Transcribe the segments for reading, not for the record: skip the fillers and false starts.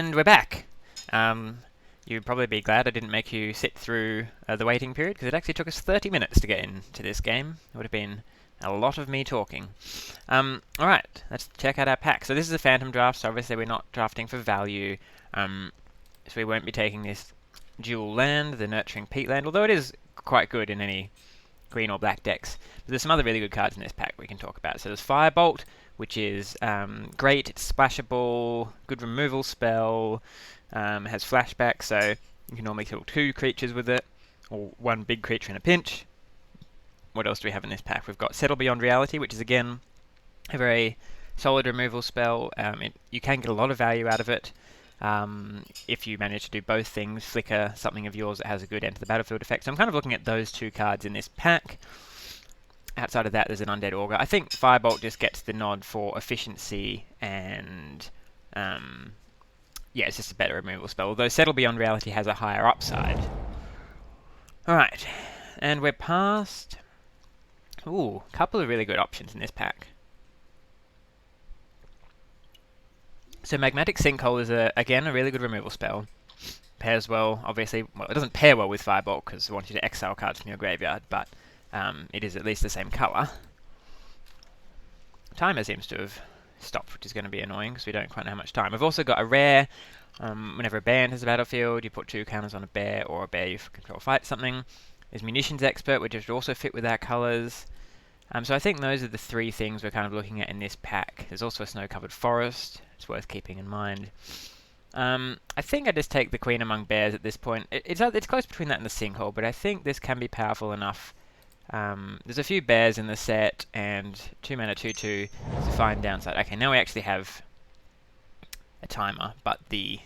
And we're back. You'd probably be glad I didn't make you sit through the waiting period, because it actually took us 30 minutes to get into this game. It would have been a lot of me talking. Alright, let's check out our pack. So this is a Phantom draft, so obviously we're not drafting for value. So we won't be taking this dual land, the Nurturing Peatland, although it is quite good in any green or black decks. But there's some other really good cards in this pack we can talk about. So there's Firebolt, which is great. It's splashable, good removal spell, has flashback, so you can normally kill 2 creatures with it, or 1 big creature in a pinch. What else do we have in this pack? We've got Settle Beyond Reality, which is again a very solid removal spell. You can get a lot of value out of it. If you manage to do both things, flicker something of yours that has a good enter the battlefield effect. So I'm kind of looking at those 2 cards in this pack. Outside of that, there's an Undead Augur. I think Firebolt just gets the nod for efficiency and yeah, it's just a better removal spell, although Settle Beyond Reality has a higher upside. Alright, and we're past... Ooh, a couple of really good options in this pack. So Magmatic Sinkhole is, again, a really good removal spell. Pairs well, obviously. Well, it doesn't pair well with Firebolt because I want you to exile cards from your graveyard, but it is at least the same colour. Timer seems to have stopped, which is going to be annoying because we don't quite know how much time. We've also got a rare. Whenever a bear enters the battlefield, you put 2 counters on a bear, or a bear you control fights something. There's Munitions Expert, which would also fit with our colours. So I think those are the 3 things we're kind of looking at in this pack. There's also a Snow-Covered Forest. It's worth keeping in mind. I think I just take the Queen Among Bears at this point. It's close between that and the Sinkhole, but I think this can be powerful enough. There's a few bears in the set, and 2 mana 2/2 is a fine downside. Okay, now we actually have a timer, but the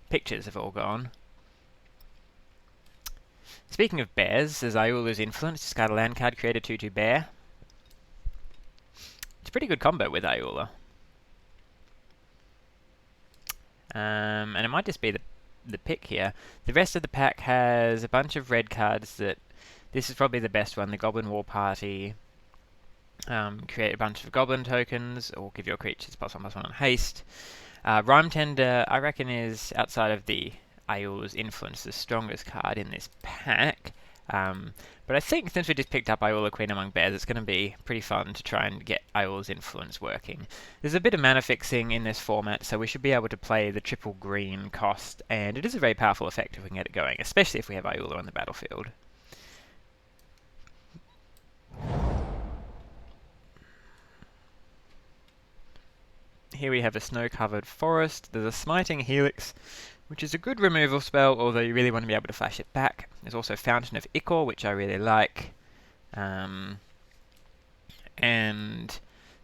pictures have all gone. Speaking of bears, there's Ayula's Influence. Discard a land card, create a 2/2 bear. It's a pretty good combo with Ayula. And it might just be the pick here. The rest of the pack has a bunch of red cards that... This is probably the best one, the Goblin War Party. Create a bunch of Goblin tokens, or give your creatures +1/+1 on haste. Rhyme Tender, I reckon, is, outside of the Ayula's Influence, the strongest card in this pack. But I think since we just picked up Ayula Queen Among Bears, it's going to be pretty fun to try and get Ayula's Influence working. There's a bit of mana fixing in this format, so we should be able to play the triple green cost, and it is a very powerful effect if we can get it going, especially if we have Ayula on the battlefield. Here we have a Snow-Covered Forest. There's a Smiting Helix, which is a good removal spell, although you really want to be able to flash it back. There's also Fountain of Ichor, which I really like. And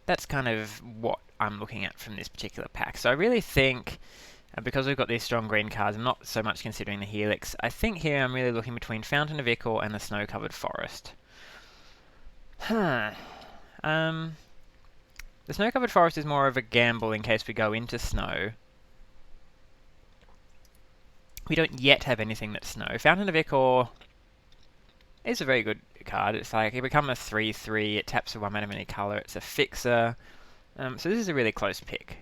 that's kind of what I'm looking at from this particular pack. So I really think, because we've got these strong green cards, I'm not so much considering the Helix. I think here I'm really looking between Fountain of Ichor and the Snow-Covered Forest. The Snow-Covered Forest is more of a gamble in case we go into snow. We don't yet have anything that's snow. Fountain of Ichor is a very good card. It's like, it becomes a 3/3, it taps for 1 mana of any colour, it's a fixer. So this is a really close pick.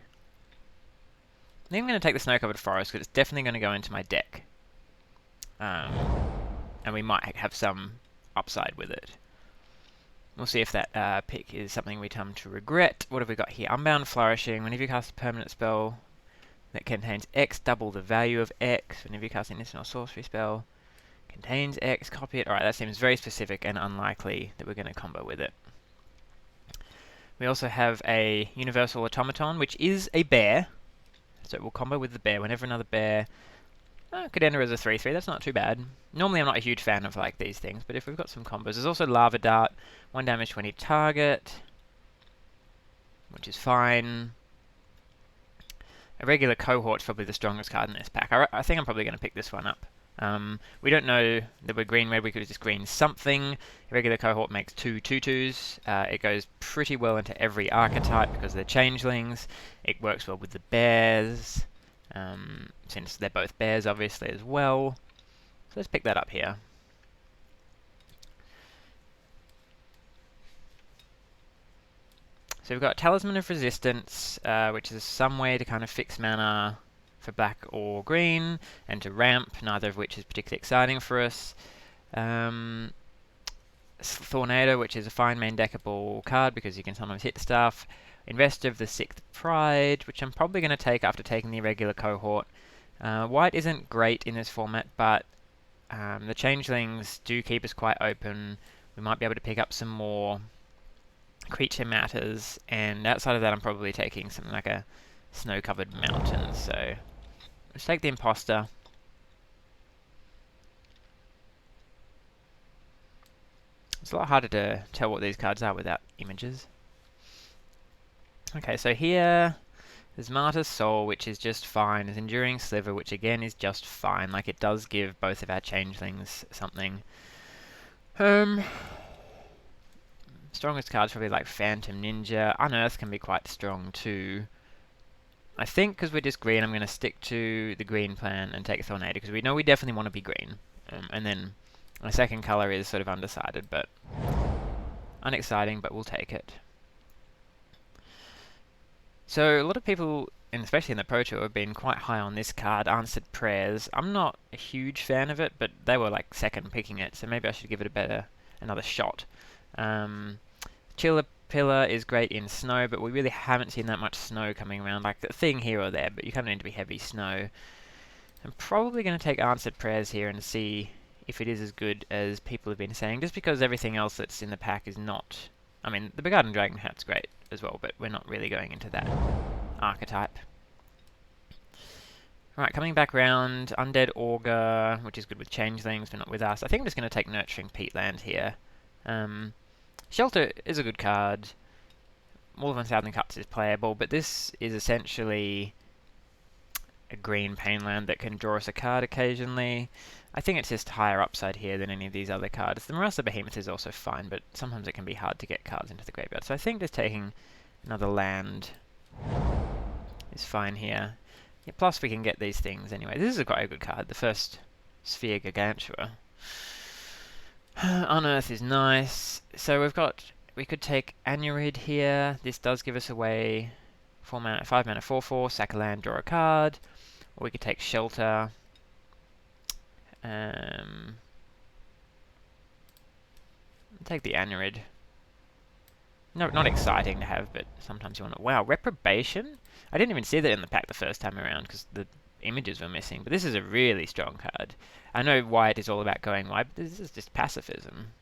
I think I'm going to take the Snow-Covered Forest because it's definitely going to go into my deck. And we might have some upside with it. We'll see if that pick is something we come to regret. What have we got here? Unbound Flourishing. Whenever you cast a permanent spell that contains X, double the value of X. Whenever you cast an instant or sorcery spell, contains X, copy it. Alright, that seems very specific and unlikely that we're going to combo with it. We also have a Universal Automaton, which is a bear. So it will combo with the bear. Whenever another bear could enter as a 3/3, that's not too bad. Normally I'm not a huge fan of like these things, but if we've got some combos. There's also Lava Dart, 1 damage to any target, which is fine. A regular Cohort's probably the strongest card in this pack. I think I'm probably going to pick this one up. We don't know that we're green-red, we could just green something. A regular Cohort makes 2 2/2s. It goes pretty well into every archetype because they're changelings. It works well with the bears, since they're both bears obviously as well. So let's pick that up here. So we've got Talisman of Resistance, which is some way to kind of fix mana for black or green, and to ramp, neither of which is particularly exciting for us. Thornado, which is a fine main deckable card because you can sometimes hit stuff. Investor of the 6th Pride, which I'm probably going to take after taking the irregular cohort. White isn't great in this format, but the changelings do keep us quite open. We might be able to pick up some more creature matters, and outside of that I'm probably taking something like a snow-covered mountain, so let's take the Imposter. It's a lot harder to tell what these cards are without images. Okay, so here there's Martyr's Soul, which is just fine. There's Enduring Sliver, which again is just fine. Like, it does give both of our changelings something. Strongest cards probably like Phantom Ninja. Unearth can be quite strong too. I think because we're just green, I'm going to stick to the green plan and take Thornado, because we know we definitely want to be green. And then my second colour is sort of undecided, but unexciting, but we'll take it. So a lot of people, and especially in the Pro Tour, have been quite high on this card, Answered Prayers. I'm not a huge fan of it, but they were like second picking it, so maybe I should give it another shot. Chiller Pillar is great in snow, but we really haven't seen that much snow coming around, like a thing here or there, but you kind of need to be heavy snow. I'm probably going to take Answered Prayers here and see if it is as good as people have been saying, just because everything else that's in the pack is not... I mean, the Beguiling Dragon Hat's great as well, but we're not really going into that archetype. Alright, coming back round, Undead Augur, which is good with changelings, but not with us. I think I'm just going to take Nurturing Peatland here. Shelter is a good card. More than 1,000 Cuts is playable, but this is essentially a green Painland that can draw us a card occasionally. I think it's just higher upside here than any of these other cards. The Marasa Behemoth is also fine, but sometimes it can be hard to get cards into the graveyard. So I think just taking another land is fine here. Yeah, plus we can get these things anyway. This is quite a good card, the first Sphere Gargantua. Unearth is nice. So we could take Anurid here. This does give us away 5 mana 4/4, sack a land, draw a card. Or we could take Shelter. Take the Anurid. No, not exciting to have, but sometimes you want to... Wow, Reprobation? I didn't even see that in the pack the first time around because the images were missing, but this is a really strong card. I know white is all about going wide, but this is just pacifism.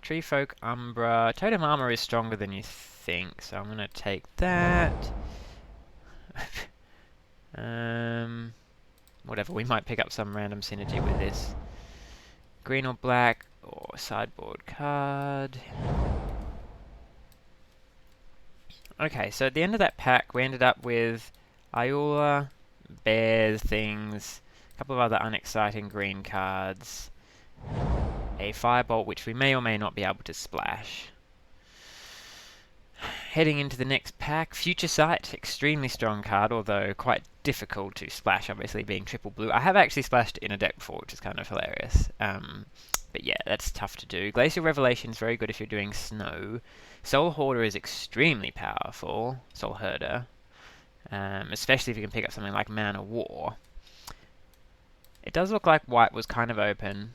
Treefolk, Umbra. Totem Armor is stronger than you think, so I'm going to take that. Whatever, we might pick up some random synergy with this. Green or black, or sideboard card. Okay, so at the end of that pack, we ended up with Ayula, bears, things, a couple of other unexciting green cards, a Firebolt, which we may or may not be able to splash. Heading into the next pack, Future Sight, extremely strong card, although quite difficult to splash, obviously being triple blue. I have actually splashed in a deck before, which is kind of hilarious. But yeah, that's tough to do. Glacial Revelation is very good if you're doing snow. Soul Hoarder is extremely powerful, Soul Herder, especially if you can pick up something like Man of War. It does look like white was kind of open.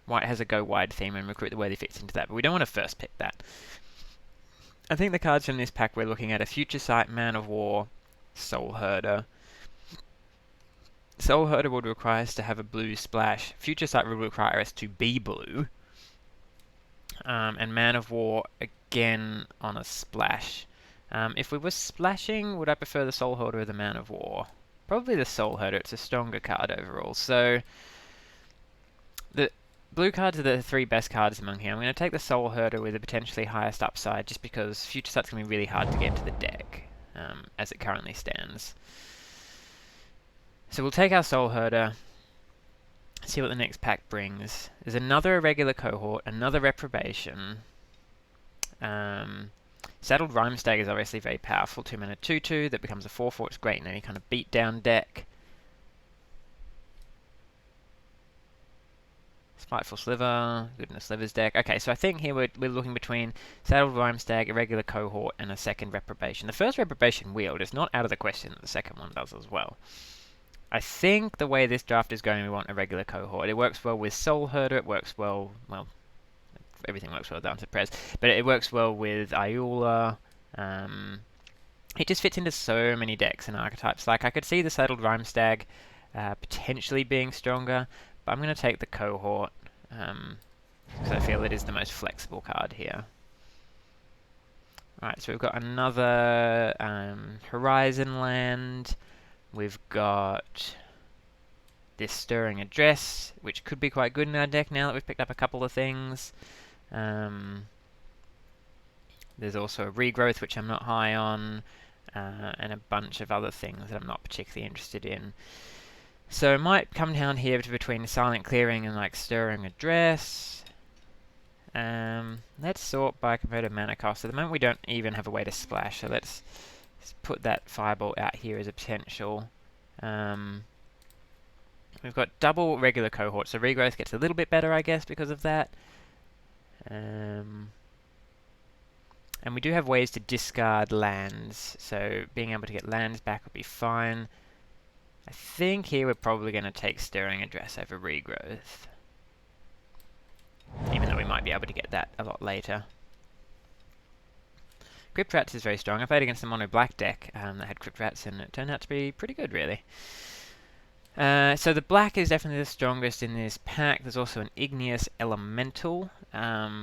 White has a go wide theme and Recruit the Worthy fits into that, but we don't want to first pick that. I think the cards from this pack we're looking at are Future Sight, Man of War, Soul Herder. Soul Herder would require us to have a blue splash. Future Sight would require us to be blue. And Man of War again on a splash. If we were splashing, would I prefer the Soul Herder or the Man of War? Probably the Soul Herder, it's a stronger card overall. So the blue cards are the 3 best cards among here. I'm going to take the Soul Herder with the potentially highest upside, just because Future Sight's going to be really hard to get into the deck, as it currently stands. So we'll take our Soul Herder, see what the next pack brings. There's another Irregular Cohort, another Reprobation. Saddled Rhymestag is obviously very powerful, 2 mana 2/2, that becomes a 4/4, it's great in any kind of beatdown deck. Spiteful Sliver, good in the Slivers deck. Okay, so I think here we're looking between Saddled Rhymestag, Irregular Cohort, and a second Reprobation. The first Reprobation wield is not out of the question that the second one does as well. I think the way this draft is going, we want a regular Cohort. It works well with Soul Herder, it works well, everything works well down to Prez, but it works well with Ayula. It just fits into so many decks and archetypes. Like, I could see the Saddled Rhymestag potentially being stronger, but I'm going to take the Cohort, because I feel it is the most flexible card here. Alright, so we've got another Horizon land. We've got this Stirring Address, which could be quite good in our deck now that we've picked up a couple of things. There's also a Regrowth, which I'm not high on, and a bunch of other things that I'm not particularly interested in. So it might come down here to between Silent Clearing and like Stirring Address. Let's sort by converted mana cost. At the moment we don't even have a way to splash, so let's put that Fireball out here as a potential. We've got double regular Cohort, so Regrowth gets a little bit better, I guess, because of that. And we do have ways to discard lands, so being able to get lands back would be fine. I think here we're probably going to take Stirring Address over Regrowth, even though we might be able to get that a lot later. Crypt Rats is very strong. I played against a mono black deck that had Crypt Rats, and it turned out to be pretty good, really. So the black is definitely the strongest in this pack. There's also an Igneous Elemental,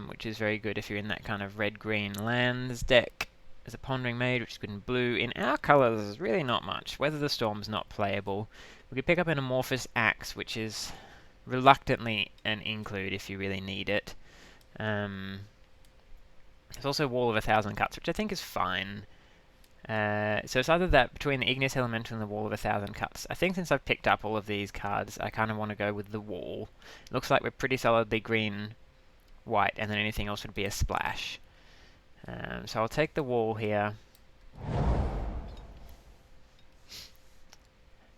which is very good if you're in that kind of red-green lands deck. There's a Pondering Mage, which is good in blue. In our colours, there's really not much. Weather the Storm's not playable. We could pick up an Amorphous Axe, which is reluctantly an include if you really need it. There's also Wall of 1,000 Cuts, which I think is fine. So it's either that between the Igneous Elemental and the Wall of 1,000 Cuts. I think since I've picked up all of these cards, I kind of want to go with the Wall. Looks like we're pretty solidly green-white, and then anything else would be a splash. So I'll take the Wall here.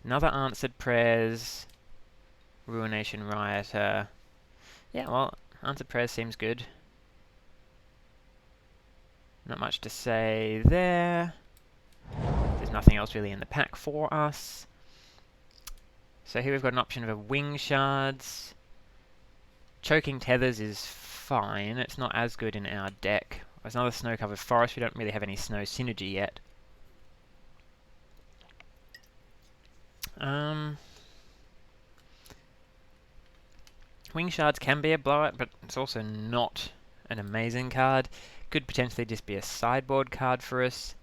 Another Answered Prayers. Ruination Rioter. Yeah, well, Answered Prayers seems good. Not much to say there. There's nothing else really in the pack for us. So here we've got an option of a Wing Shards. Choking Tethers is fine. It's not as good in our deck. There's another Snow-Covered Forest. We don't really have any snow synergy yet. Wing Shards can be a blowout, but it's also not an amazing card. Could potentially just be a sideboard card for us.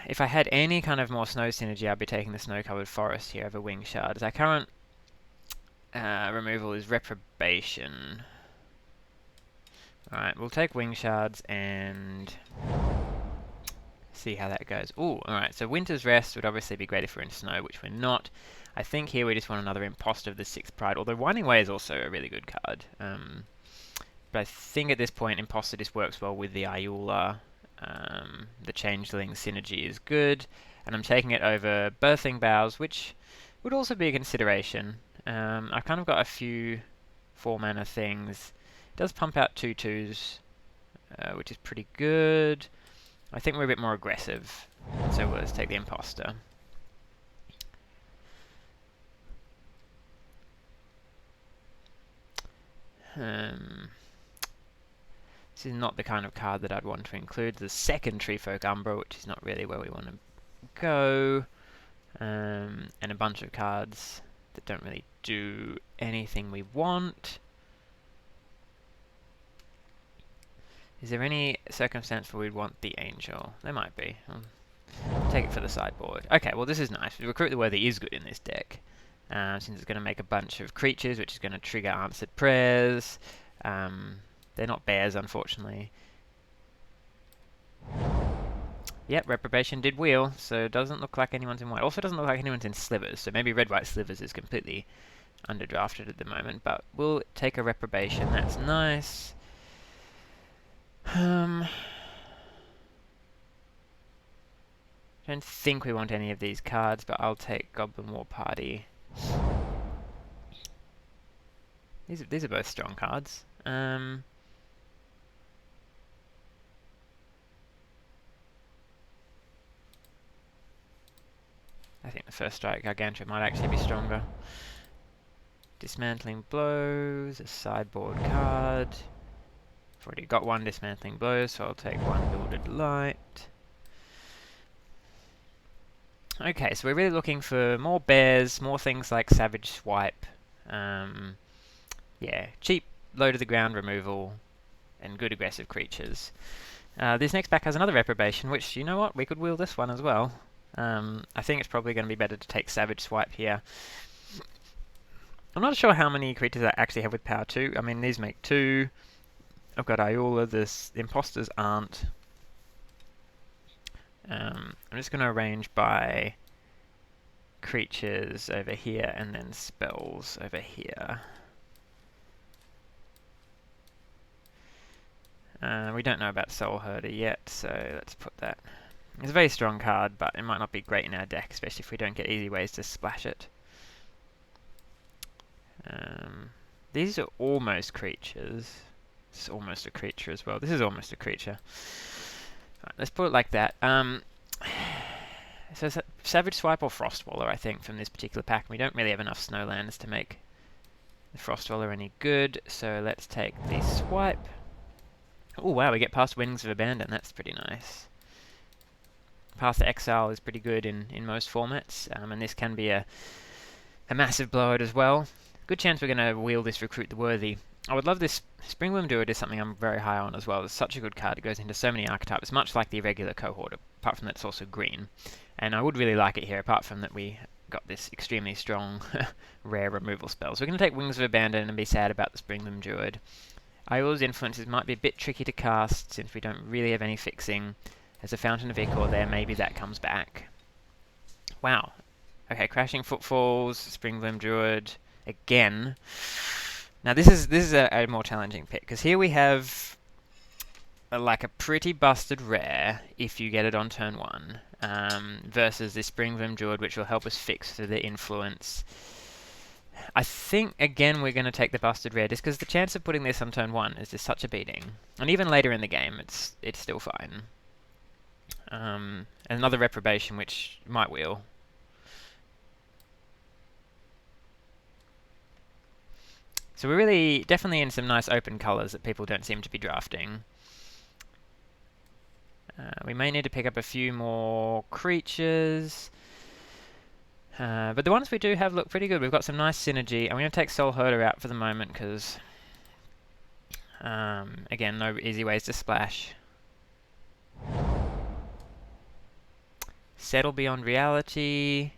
If I had any kind of more snow synergy, I'd be taking the Snow-Covered Forest here over Wing Shards. Our current removal is Reprobation. Alright, we'll take Wing Shards and see how that goes. Ooh, alright, so Winter's Rest would obviously be great if we're in snow, which we're not. I think here we just want another Imposter of the Sixth Pride, although Winding Way is also a really good card. But I think at this point, Imposter just works well with the Ayula. The Changeling synergy is good, and I'm taking it over Birthing Boughs, which would also be a consideration. I've kind of got a few 4-mana things. It does pump out 2/2s, which is pretty good. I think we're a bit more aggressive, so let's take the Imposter. This is not the kind of card that I'd want to include. The second Treefolk Umbra, which is not really where we want to go. And a bunch of cards that don't really do anything we want. Is there any circumstance where we'd want the Angel? There might be. I'll take it for the sideboard. Okay, well this is nice. Recruit the Worthy is good in this deck. Since it's going to make a bunch of creatures, which is going to trigger Answered Prayers. They're not bears, unfortunately. Yep, Reprobation did wheel, so it doesn't look like anyone's in white. Also doesn't look like anyone's in Slivers, so maybe Red-White Slivers is completely underdrafted at the moment, but we'll take a Reprobation. That's nice. Don't think we want any of these cards, but I'll take Goblin War Party. These are both strong cards. I think the First Strike Gargantua might actually be stronger. Dismantling Blows, a sideboard card. I've already got one Dismantling Blows, so I'll take one Gilded Light. Okay, so we're really looking for more bears, more things like Savage Swipe. Yeah, cheap, low to the ground removal, and good aggressive creatures. This next pack has another Reprobation, which, you know what, we could wheel this one as well. I think it's probably going to be better to take Savage Swipe here. I'm not sure how many creatures I actually have with power 2. I mean, these make 2. I've got Ayula, the imposters aren't. I'm just going to arrange by creatures over here and then spells over here. We don't know about Soul Herder yet, so let's put that. It's a very strong card, but it might not be great in our deck, especially if we don't get easy ways to splash it. These are almost creatures. This is almost a creature as well. This is almost a creature. Right, let's put it like that. So Savage Swipe or Frostwaller, I think, from this particular pack. We don't really have enough Snowlands to make the Frostwaller any good, so let's take the Swipe. Oh wow, we get past Wings of Abandon. That's pretty nice. Path to Exile is pretty good in most formats, and this can be a massive blowout as well. Good chance we're going to wheel this Recruit the Worthy. I would love this. Springloom Druid is something I'm very high on as well. It's such a good card. It goes into so many archetypes, much like the Irregular Cohort, apart from that it's also green. And I would really like it here, apart from that we got this extremely strong rare removal spell. So we're going to take Wings of Abandon and be sad about the Springloom Druid. Ayula's Influences might be a bit tricky to cast since we don't really have any fixing. There's a Fountain of Ichor there, maybe that comes back. Wow. Okay, Crashing Footfalls, Springloom Druid, again. Now this is a more challenging pick, because here we have like a pretty busted rare if you get it on turn 1, versus this Springloom Druid, which will help us fix through the influence. I think, again, we're going to take the busted rare, just because the chance of putting this on turn 1 is just such a beating. And even later in the game, it's still fine. Another Reprobation, which might wheel. So we're really definitely in some nice open colours that people don't seem to be drafting. We may need to pick up a few more creatures. But the ones we do have look pretty good. We've got some nice synergy. I'm going to take Soul Herder out for the moment because, again, no easy ways to splash. Settle Beyond Reality,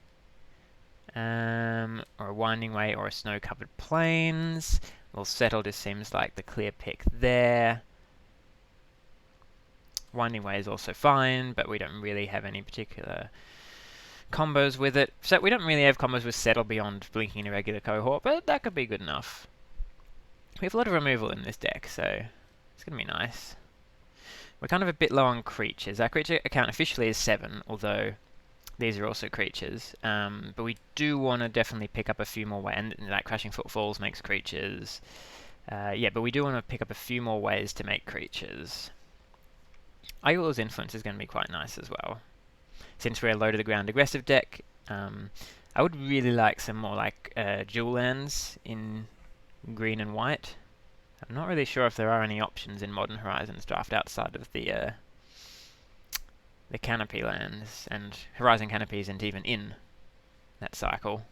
or a Winding Way or a Snow-Covered Plains. Well, Settle just seems like the clear pick there. Winding Way is also fine, but we don't really have any particular combos with it. So we don't really have combos with Settle beyond Blinking Irregular Cohort, but that could be good enough. We have a lot of removal in this deck, so it's going to be nice. We're kind of a bit low on creatures. Our creature count officially is 7, although these are also creatures. But we do want to definitely pick up a few more ways, and like Crashing Footfalls makes creatures. Yeah, but we do want to pick up a few more ways to make creatures. Ayula's Influence is going to be quite nice as well. Since we're a low to the ground aggressive deck, I would really like some more like dual lands in green and white. I'm not really sure if there are any options in Modern Horizons draft outside of the Canopy lands, and Horizon Canopy isn't even in that cycle.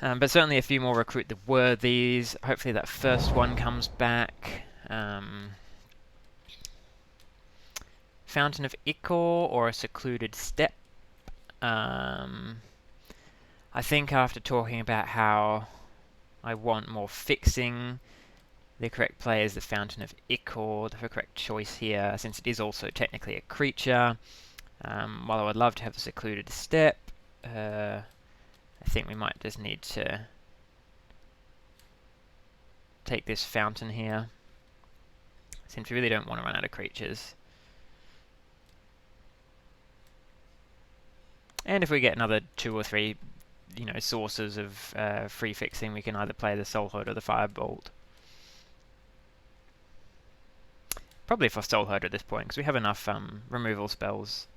But certainly a few more Recruit the Worthies. Hopefully that first one comes back. Fountain of Ichor or a Secluded Step. I think after talking about how I want more fixing, the correct play is the Fountain of Ichor, the correct choice here, since it is also technically a creature. While I would love to have the Secluded Step, I think we might just need to take this Fountain here, since we really don't want to run out of creatures. And if we get another 2 or 3 sources of free fixing. We can either play the Soulherd or the Firebolt. Probably for Soulherd at this point, because we have enough removal spells.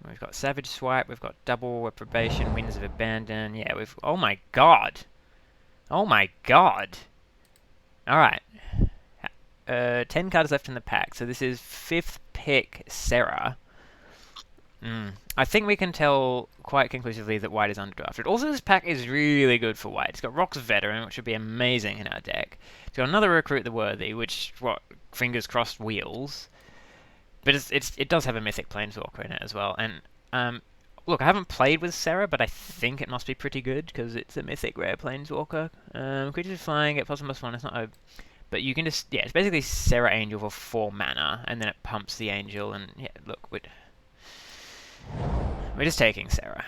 We've got Savage Swipe, we've got Double Reprobation, Winds of Abandon. Yeah, oh my god! Oh my god! Alright. 10 cards left in the pack, so this is 5th pick Serra. I think we can tell quite conclusively that white is underdrafted. Also, this pack is really good for white. It's got Rock's Veteran, which would be amazing in our deck. It's got another Recruit the Worthy, which, fingers crossed, wheels. But it does have a Mythic Planeswalker in it as well. And look, I haven't played with Serra, but I think it must be pretty good because it's a Mythic Rare Planeswalker. Creatures flying, get +1/+1. It's not a... But you can just... Yeah, it's basically Serra Angel for 4 mana, and then it pumps the Angel, and yeah, look, we're just taking Serra.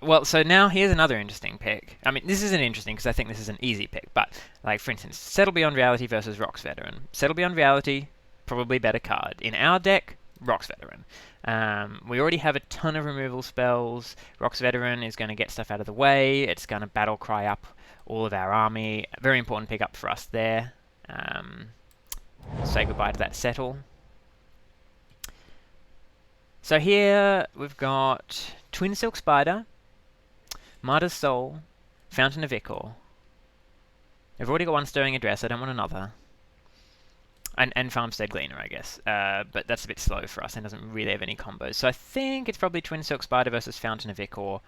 Well, so now here's another interesting pick. I mean, this isn't interesting because I think this is an easy pick, but, like, for instance, Settle Beyond Reality versus Rock's Veteran. Settle Beyond Reality... probably better card. In our deck, Rock's Veteran. We already have a ton of removal spells. Rock's Veteran is going to get stuff out of the way. It's going to battle cry up all of our army. Very important pickup for us there. Say goodbye to that Settle. So here we've got Twin Silk Spider, Martyr's Soul, Fountain of Ichor. I've already got one Stirring Address, I don't want another. And Farmstead Gleaner, I guess. But that's a bit slow for us and doesn't really have any combos. So I think it's probably Twin Silk Spider versus Fountain of Ichor.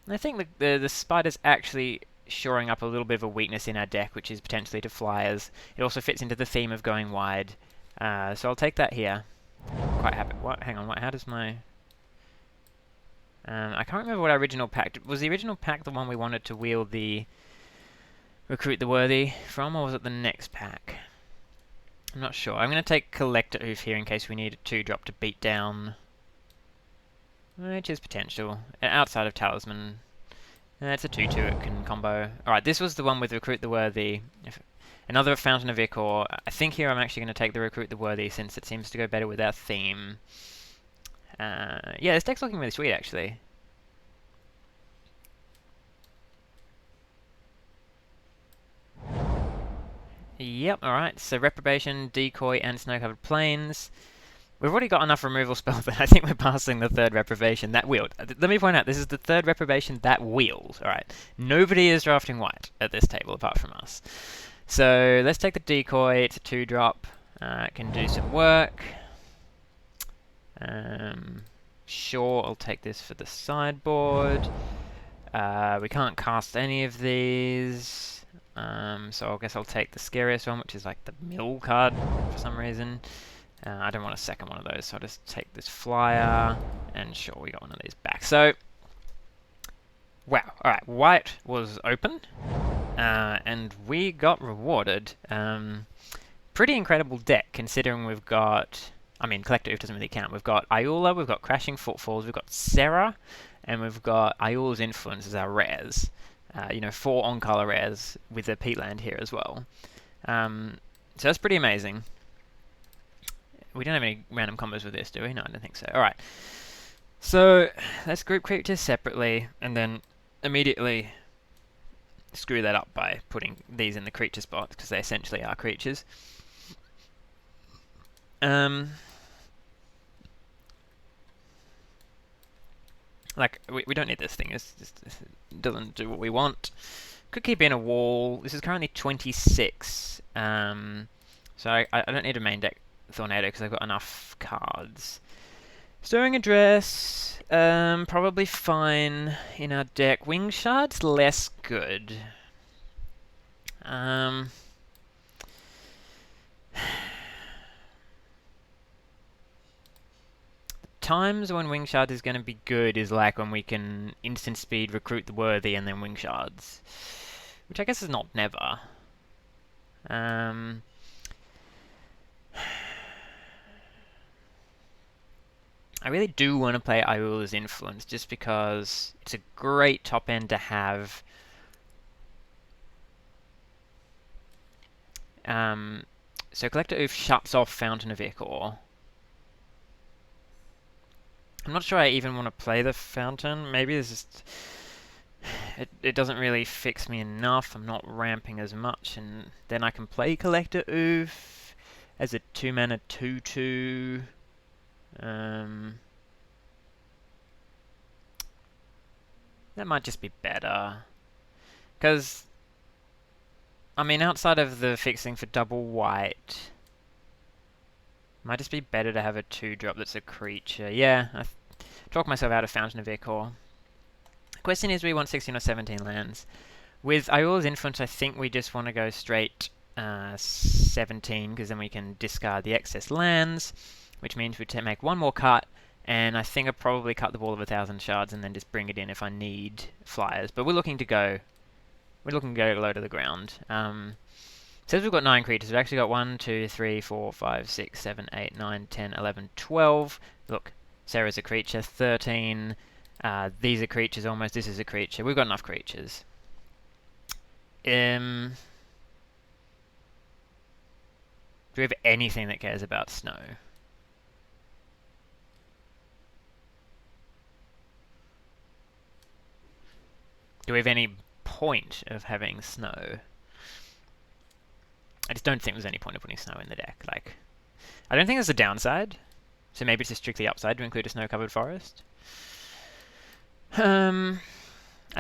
And I think the Spider's actually shoring up a little bit of a weakness in our deck, which is potentially to flyers. It also fits into the theme of going wide. So I'll take that here. Quite happy. What? Hang on, how does my... I can't remember what our original pack... Was the original pack the one we wanted to wield the Recruit the Worthy from, or was it the next pack? I'm not sure. I'm going to take Collector Oof here in case we need a 2-drop to beat down, which is potential. Outside of Talisman, it's a 2/2 it can combo. Alright, this was the one with Recruit the Worthy. Another Fountain of Ichor. I think here I'm actually going to take the Recruit the Worthy since it seems to go better with our theme. Yeah, this deck's looking really sweet actually. Yep, alright, so Reprobation, Decoy, and Snow-Covered Plains. We've already got enough removal spells that I think we're passing the 3rd Reprobation that wheeled. Let me point out, this is the 3rd Reprobation that wheeled, alright? Nobody is drafting white at this table apart from us. So, let's take the Decoy, it's a 2-drop. It can do some work. Sure, I'll take this for the sideboard. We can't cast any of these. So I guess I'll take the scariest one, which is like the mill card for some reason. I don't want a second one of those, so I'll just take this flyer, and sure, we got one of these back. So, wow, alright, white was open, and we got rewarded. Pretty incredible deck, considering we've got... I mean, Collector Oof doesn't really count. We've got Ayula, we've got Crashing Footfalls, we've got Serra, and we've got Ayula's Influence as our rares. 4 on-color rares with a peatland here as well. So that's pretty amazing. We don't have any random combos with this, do we? No, I don't think so. Alright. So, let's group creatures separately, and then immediately screw that up by putting these in the creature spot, because they essentially are creatures. Like, we don't need this thing. It doesn't do what we want. Could keep in a wall. This is currently 26. So I don't need a main deck Thornado because I've got enough cards. Stirring Address, probably fine in our deck. Wing Shard's less good. Times when Wing Shard is going to be good is like when we can instant speed Recruit the Worthy and then Wing Shards, which I guess is not never. I really do want to play Ayula's Influence just because it's a great top end to have. So Collector Oof shuts off Fountain of Ichor. I'm not sure I even want to play the Fountain. Maybe this is... It doesn't really fix me enough. I'm not ramping as much, and then I can play Collector Oof as a 2-mana 2/2. That might just be better. Because, I mean, outside of the fixing for double white, might just be better to have a 2-drop that's a creature. Yeah, I talked myself out of Fountain of Ichor. Question is, we want 16 or 17 lands. With Ayula's Influence, I think we just want to go straight 17, because then we can discard the excess lands, which means we make one more cut, and I think I'll probably cut the Wall of 1,000 Shards and then just bring it in if I need flyers. But we're looking to go low to the ground. Says we've got 9 creatures. We've actually got 1, 2, 3, 4, 5, 6, 7, 8, 9, 10, 11, 12. Look, Sarah's a creature. 13. These are creatures almost. This is a creature. We've got enough creatures. Do we have anything that cares about snow? Do we have any point of having snow? I just don't think there's any point of putting snow in the deck. Like, I don't think there's a downside. So maybe it's a strictly upside to include a snow-covered forest. I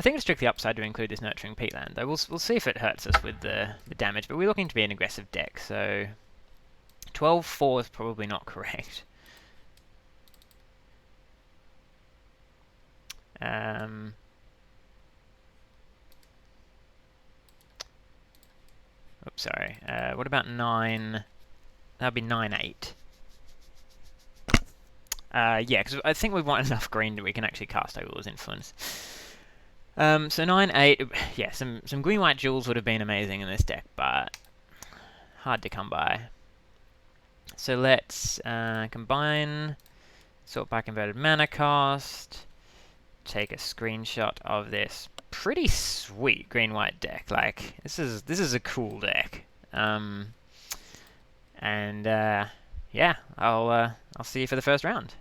think it's strictly upside to include this Nurturing Peatland, though. We'll see if it hurts us with the damage, but we're looking to be an aggressive deck, so 12-4 is probably not correct. Oops, sorry. What about 9? That would be 9-8. Yeah, because I think we want enough green that we can actually cast Ayula's Influence. So 9-8, yeah, some green-white jewels would have been amazing in this deck, but hard to come by. So let's combine, sort by converted mana cost, take a screenshot of this pretty sweet green-white deck. Like, this is a cool deck. Yeah, I'll see you for the first round.